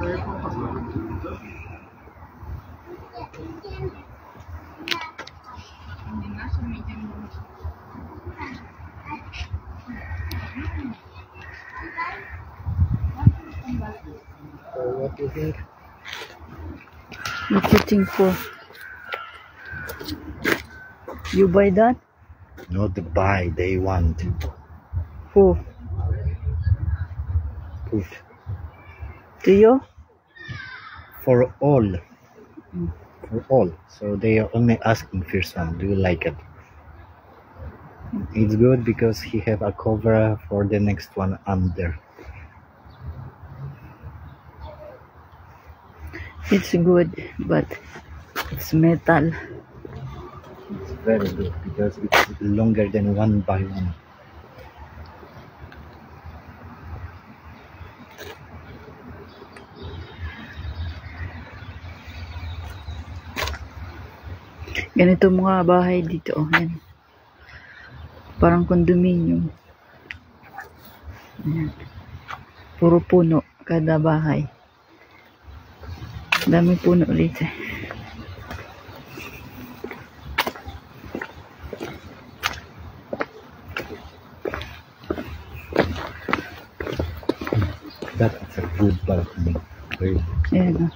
What do you think? What you think for? You buy that? Not the buy, they want. Who? Put. To you? For all. For all. So they are only asking first one, do you like it? It's good because he have a cover for the next one under. It's good, but it's metal. It's very good because it's longer than 1 by 1. Ganito mga bahay dito, oh, yan. Parang condominium. Ayan. Puro puno kada bahay. Dami puno ulit eh. That's a good balcony. Very good. Ayan, oh.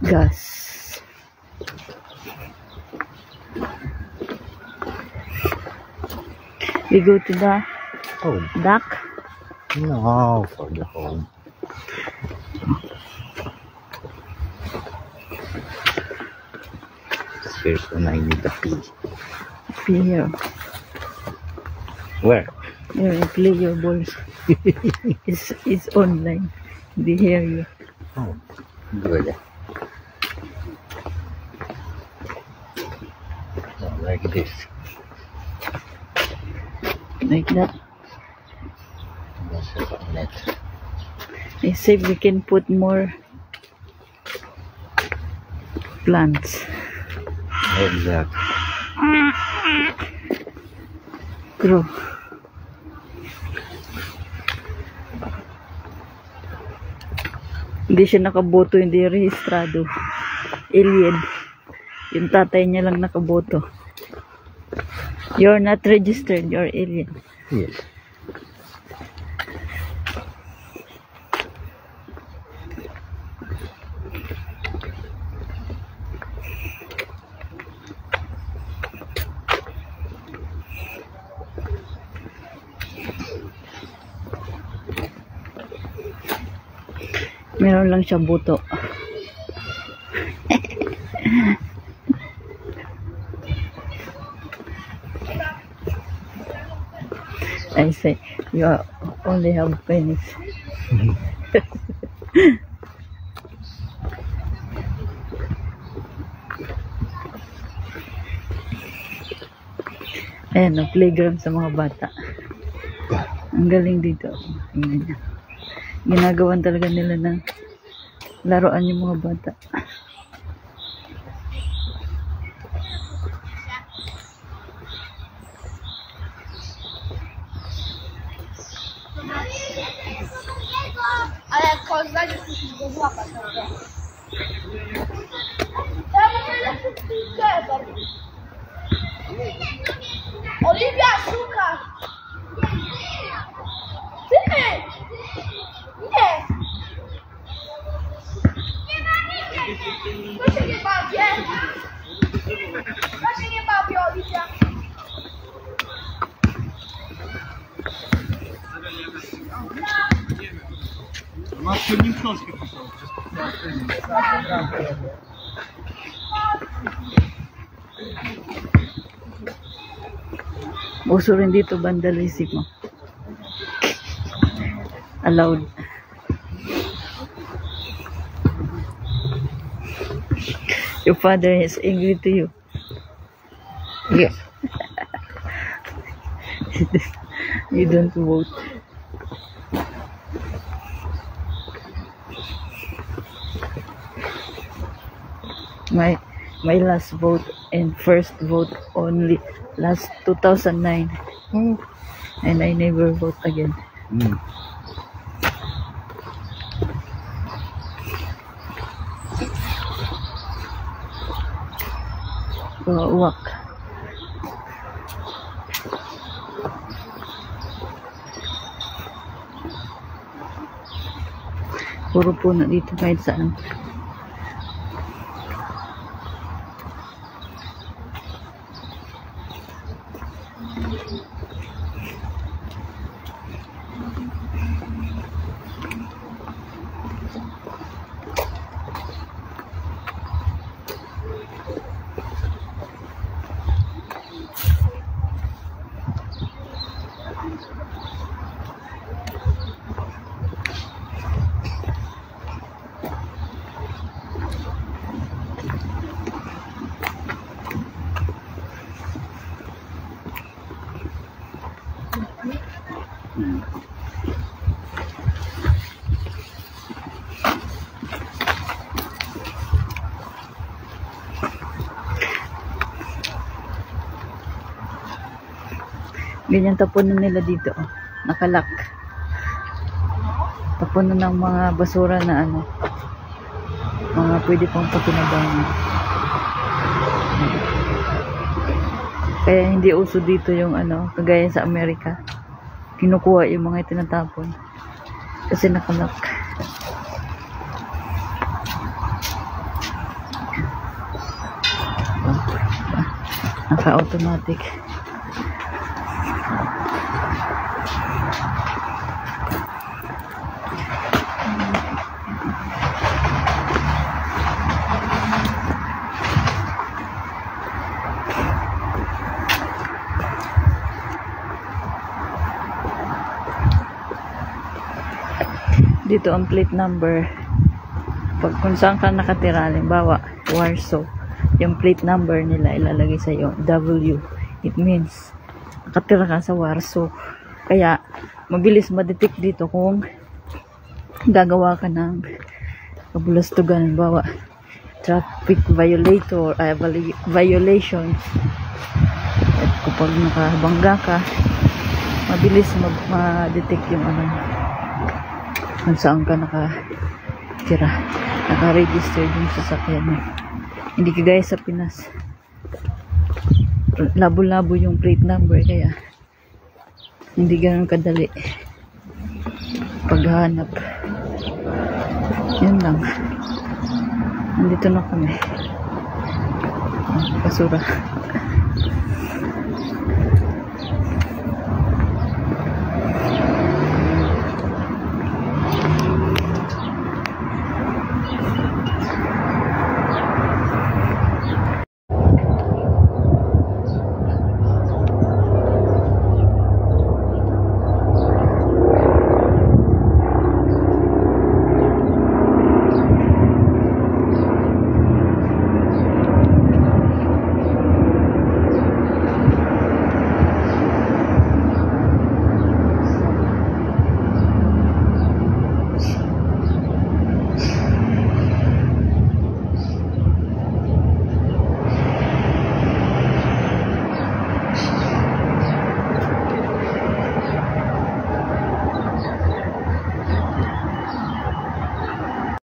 Gas. We go to the Home. dock. No, for the home. First one I need a pee. Pee here. Where? Here, you play your balls. It's online. They hear you. Oh, good. Oh, like this. Like that. That's a net. They say we can put more plants. Exactly. Grow. Hindi siya nakaboto, hindi rehistrado. Alien. Yung tatay niya lang nakaboto. You're not registered, you're alien. Yes. Meron lang siya buto. I say, you only have penis. Ayan, playground sa mga bata. Ang galing dito. Ayan. Ginagawan talaga nila ng laruan yung mga bata. Ale kozak jest go złapać. Oliwia, szuka! Ty! Nie! To się nie bawię! To się nie bawię, Oliwia! Masz przed nim książkę pisał. Uso rin dito vandalism. Allowed. Your father is angry to you. Yes. You don't vote. My last vote and first vote only last 2009. And I never vote again. Uwak. Puro puno dito kahit saan. Ganyan tapunan nila dito. Oh. Nakalak. Tapunan ng mga basura na ano. Mga pwede pang pakinabangan. Kaya hindi uso dito yung ano, kagaya sa Amerika. Kinukuha yung mga itinatapon. Kasi nakalak. Naka-automatic. Dito ang plate number. Pag kung saan ka nakatira, halimbawa, Warsaw, yung plate number nila ilalagay sa iyo, W. It means, nakatira ka sa Warsaw. Kaya, mabilis ma-detect dito kung gagawa ka ng kabulastugan, halimbawa, traffic violation. At kapag nakabangga ka, mabilis ma-detect yung ano, kung saan ka nakatira, naka-register yung sasakyan mo. Hindi kagaya sa Pinas, labo-labo yung plate number, kaya hindi ganun kadali paghanap. Yun lang. Nandito na kami. Basura.